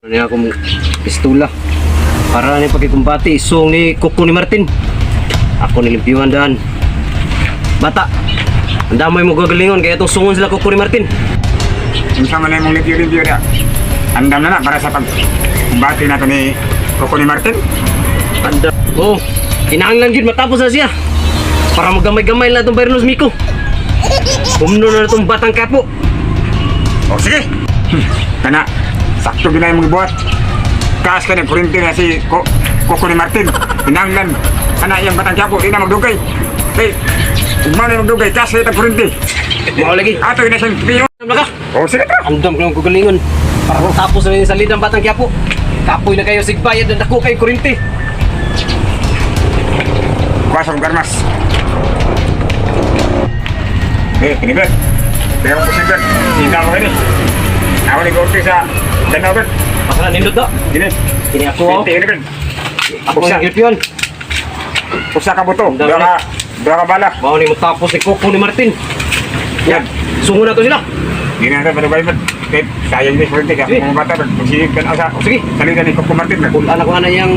Ano akong pistola para ni pagkikumpati isong ni Kuko ni Martin. Ako nilimpyuhan daan. Bata, ang damay mo gagalingon kaya itong sungon sila Kuko ni Martin. Minsan man mong review na. Andam na para sa pagbati nato ni Kuko ni Martin. Andam. Oh, kinahanglan gid matapos na siya. Para magamay-gamay lang itong Bayronos Miko. Bumno na itong batang kapo. O sige. Kana, sakto ginay mong ibuhat. Kaas ka na kurinti na si Kuko ni Martin. Kinahanglan. Kana iyang batang kapo, di na magdugay. Hey, kung na magdugay, kaas na itang kurinti. Mau lagi. Ato ina siyang piyo. Andam ka. O sige ta. Andam ka ng gagalingon. Para matapos na yung salidang batang kapo. Kapoy na kayo sigbayad na dako kayo kurinti. Kuasa kong karmas. Ini Ben. Tengok pusing Ben. Hingga mo ini. Ako ni Gorty sa Danau Ben. Makanan nindot do. Gini. Kini ako. Ini Ben. Ako ang gilpiyon. Usa ka buto. Dua ka bala. Mau ni matapos si Kuko ni Martin. Yan. Sungo na to sila. Gini na pada bayi Ben. Kaya sayang ni Gorty ka. Mga bata Ben. Magsihip ka na sa. Sige. Salida ni Kuko Martin Ben. Kulaan ako na yung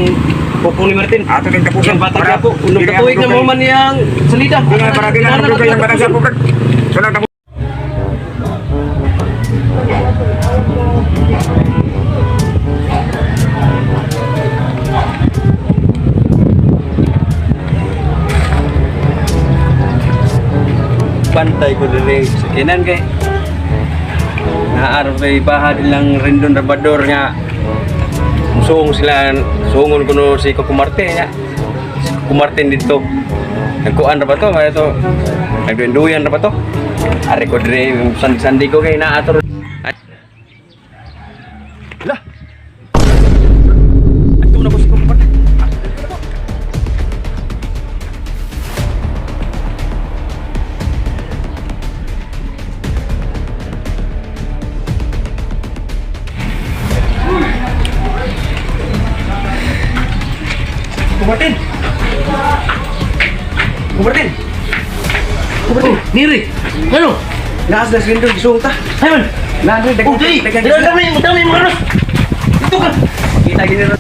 Kuko ni Martin. Ato din tapusan. Yung batang kapo. Unong katuig na mo man yung salida. Gini para din na magdugay yung batang kapo Ben. Sunod tapos. Pantay ko dili sa kinan kay naarap kay baha nilang Rendon Rabador nga musong sila sungon kuno si Kuko Martin nya si Kuko Martin dito nagkuan ra ba to kaya to nagduyan ra ba to ari ko diri sandi ko kay naator lah ato na ko si Kuko Martin. Kumartin! Kumartin! Kumartin! Niri! Ano? Naas na swindon gisuong ta. Ayun! Nani Oh, di! Dami mga aros! Ito ka! Kita gini ro.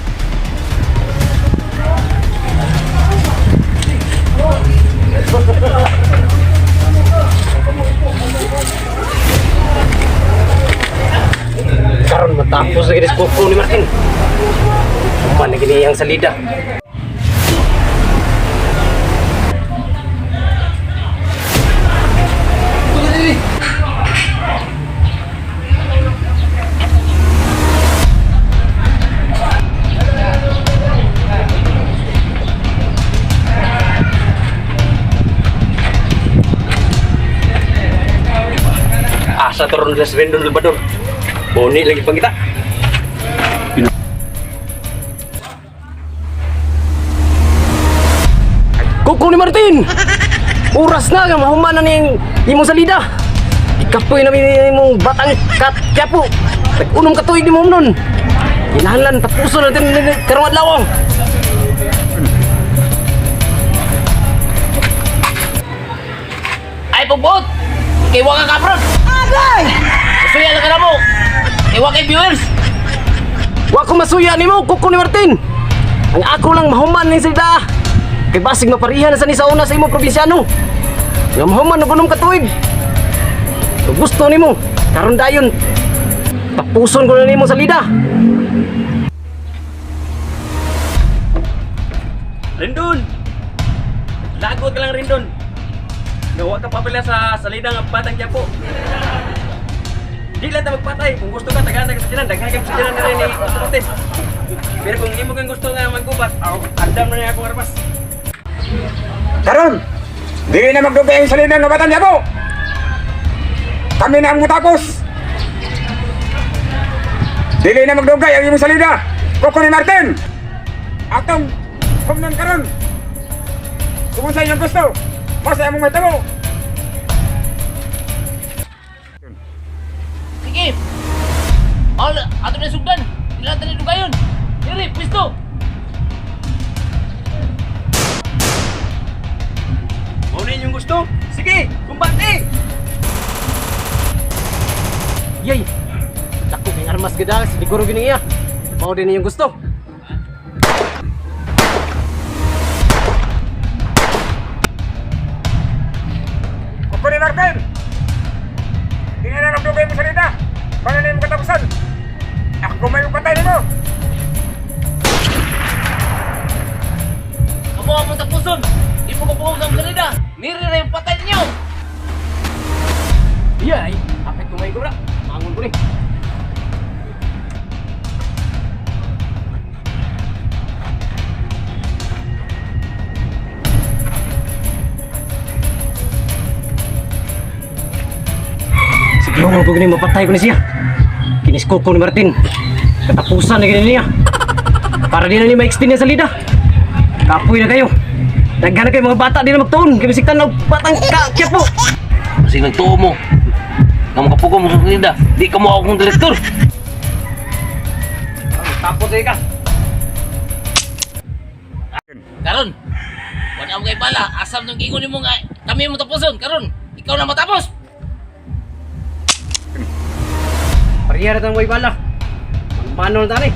Karon matapos lagi sa Kuko ni Martin. Kuman na gini ang salida. Asa turun sa Rendon Rabador. Boni lagi pang kita. Kuko ni Martin! Oras na nga mahuman na ning imong salida. Ikapoy na imong batang kapo. Nag-unom ka tuig ni mo nun. Kinahanglan tapuson natin karong adlaw. Ay pubot. Kay wa ka kaprot. Agay! Masuya lang ka na mo. Kay wa kay viewers. Wa ko masuya nimo Kuko ni Martin. Ang ako lang mahuman ning salida. Kay basig maparihan na sa ni sa una sa imong probinsyano. Nga mahuman na kunom katuig. Kung gusto nimo, karon dayon. Tapuson ko na nimo sa lida. Rendon. Lagot ka lang Rendon. Gawa ka pa pala sa salida ng batang Quiapo. Di lang ta magpatay. Kung gusto ka tagana ka sa tinan, daghan ka sa tinan na rin ni Kuko Martin. Pero kung imo kang gusto nga maggubat, andam na niya akong armas. Karon. Di na magdugay ang salida ng batang kapo. Kami na ang mutapos. Dili na magdugay ang imong salida. Kuko ni Martin. Atong kumnan karon. Kung sa inyong gusto, masa among matabo. Sige. Ato na sugdan. Ilan tani dugayon. Diri, pisto. Mau na inyong gusto? Sige, kumbate! Yay! Dako kay armas gid siguro gini iya. Mao din yung gusto. Kuko ni Martin! Di na nagdugay mo salita. Paano na yung katapusan? Ako kung may patay nito. Kamu ang tapuson. Di mo kapukaw sa salida. Niri na yung patay ninyo. Iya, ay. Apit ko may gura. Mangon ko ni. Siguro ko gini mapatay ko ni siya. Kinisko ko ni Martin. Katapusan na gini niya. Para di na ni ma-extend niya sa lida. Kapoy na kayo. Daghan na kayo mga bata di na magtuon. Kimisiktan na batang kakya po. Kasi nagtuo mo. Kamu kapukaw mo sa salida. Di ka mo akong direktor. Tapos ay ka. Karon. Wala mo kay bala. Asam nung ingon mo nga. Kami mo tapuson. Karon. Ikaw na matapos. Pariyara tang way bala. Paano na tani?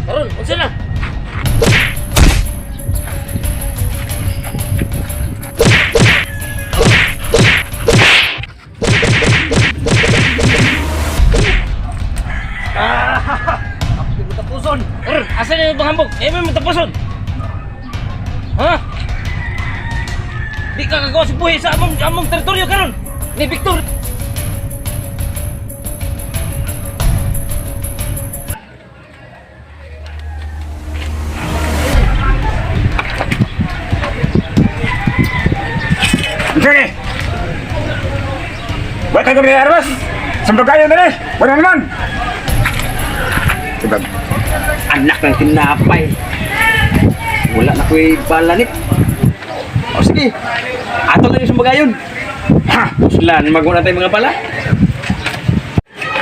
Karon. Unsa na? Kapit mo tapuson. Karon. Asa na yung panghambog? Eh may matapuson. Ha? Di ka kagawa si buhay sa among teritoryo karon. Ni Victor. Sige! Ba't ka kami arbas? Sambag kayo na rin! Wala naman! Sabag, Anak ng tinapay. Wala na ko'y balanit. O sige. Ato lang yung sumbagayon. ha! Uslan, maguna tayo mga pala.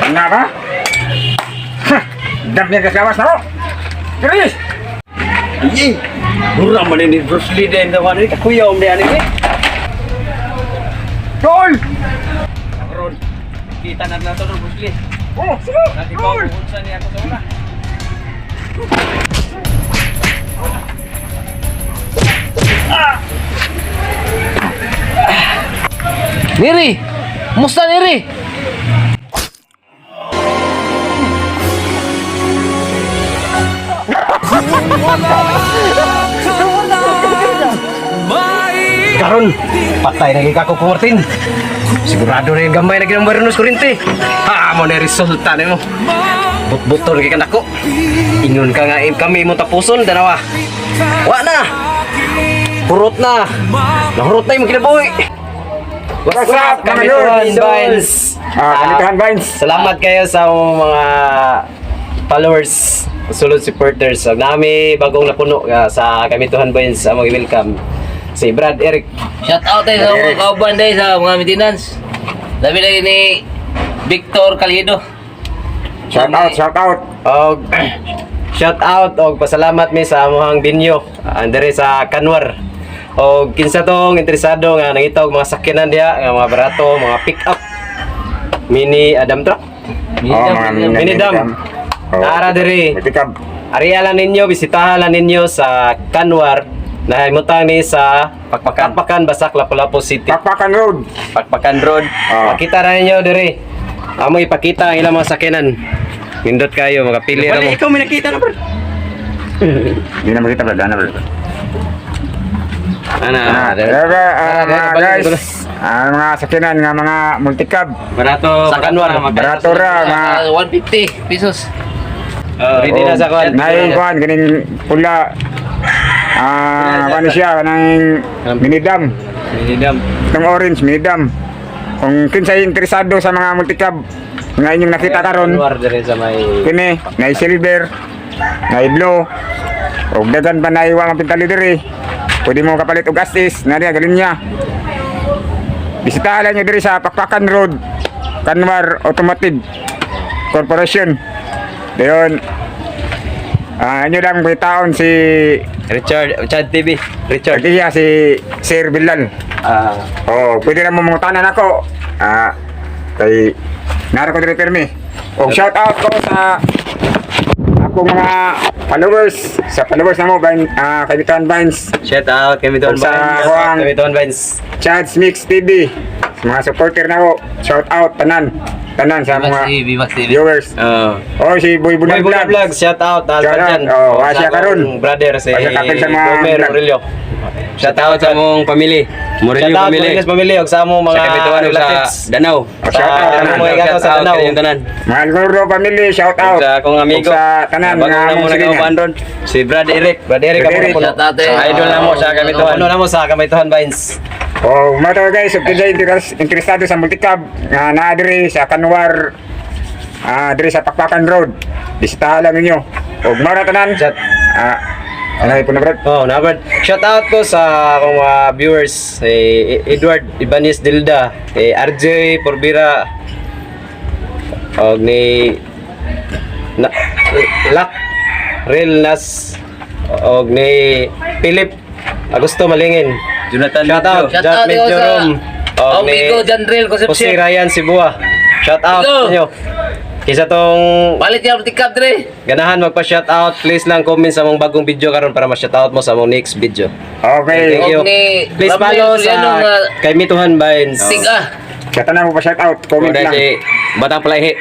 Nga ba? Ha! Dap niya kasawas na ako! Chris! Ay, murah man ni Bruce Lee din naman ni kakuya om dia ni. Tol! Karon, kita na nato ng Bruce Lee. Oh, sige! Nanti ko Tol! unsa ni ako sa una. Niri. Musta Niri? Karon, patay na kay ko Martin. Sigurado na yung gamay na ginambar ng kurente. Ha, mo na resulta nimo. But-buton kay kanako. Ingon ka nga kami mo tapuson danawa. Wa na. Hurot na. Nahurot na yung kinabuhi. What's up, mga Kamituhan lords? Vines. Kamituhan Vines. Salamat kayo sa mga followers, sulod supporters. So, nami bagong napuno sa Kamituhan Vines sa mga welcome. Si Brad Eric. Shout out tayo sa mga kauban tayo sa mga maintenance. Labi na ni Victor Calido. Shout out, shout out! Og shout out og pasalamat mi sa among binyo andere sa Kanwar. Og kinsa tong interesado nga nangita og mga sakyanan diha nga mga barato, mga pick up, mini Adam truck, mini dam. Nara diri. Itikab. Ariala ninyo, bisitahan lang ninyo sa Kanwar. Nahimutang ni sa Pakpakan Basak Lapu-Lapu City. Pakpakan Road. Pakpakan Road. Ah. Makita ra ninyo diri. Amo ipakita ang ilang mga sakyanan. Nindot kayo, makapili ra mo. Ikaw may nakita na bro. Hindi na makita ba? Dana ba? Mga guys, mga sakinan nga mga multicab. Barato sa Kanwar. Barato ra nga 150 pesos. Ready na sa kwan. Naing kwan ganing pula. Ano siya kanang minidam. Minidam. Itong orange minidam. Kung kinsay interesado sa mga multicab nga inyong nakita karon, Kanwar diri sa may kini na silver, na blue. Og dagan pa na iwa ang pintali diri. Pwede mo kapalit og astis, na diya galin niya. Bisitahan niyo diri sa Pakpakan Road, Kanwar Automotive Corporation. Dayon inyo lang taon si Richard TV. Kaya si Sir Bilal. Ah, Oh, pwede na mo mangutanan ako. Kay nara ko diri permi. Og shout out ko sa ako mga followers namo kay Bitan Vines, Shout out kay Miton Sa Vines. Juan. Kay Miton Vines. Chad's Mix TV. Sa mga supporter nako, shout out tanan sa mga Bimax TV. viewers. Oh, si Boy Boy Bulan Bulan Vlog. Vlog, shout out Shout out. Oh, wa siya karon. Brother si Wa siya kapil sa mga Romer vlog. Aurelio. Shout out sa mong pamilya. Murillo Shout out family. sa family og sa among mga Sa Kapituan sa relatives. Danau. Shout out Sa tanan. mga igato sa Danau. Yung tanan. Mga Gordo family, shout out. Sa akong amigo. Ug sa tanan Bago nga na among mo silingan. nagauban ron. Si Brad Eric. Brother Eric Brother Eric. ako Shout out, eh. Idol na mo sa Kapituan. Ano na mo sa Kamituhan Vines. Oh, mga to guys, kung kayo interesado sa multicab nga naa diri sa Kanwar, diri sa Pakpakan Road, bisitahan lang ninyo. Og mara tanan. Ano po na brad? Oh, nabad. Shout out ko sa akong mga viewers, Edward Ibanez Dilda, kay RJ Porbira, og ni Lak Real Nas, og ni Philip Augusto Malingin. Jonathan Shout out, Medjo. Shout out Jat ko sa Medjorom, og ni Amigo Jandrel Jose Concepcion. Ryan Sibua. Shout out Amigo. sa inyo. Kisa tong Palit niya ang tikap dire. ganahan magpa-shout out, please lang comment sa mong bagong video karon para ma-shout out mo sa mong next video. Okay. Thank you. Og ni Please Ramel follow Soriano sa nga kay Mituhan Vines. Tiga. Sa tanan mo pa shout out, comment Comment lang. si Batang Palahi.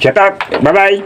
Shout out. Bye-bye.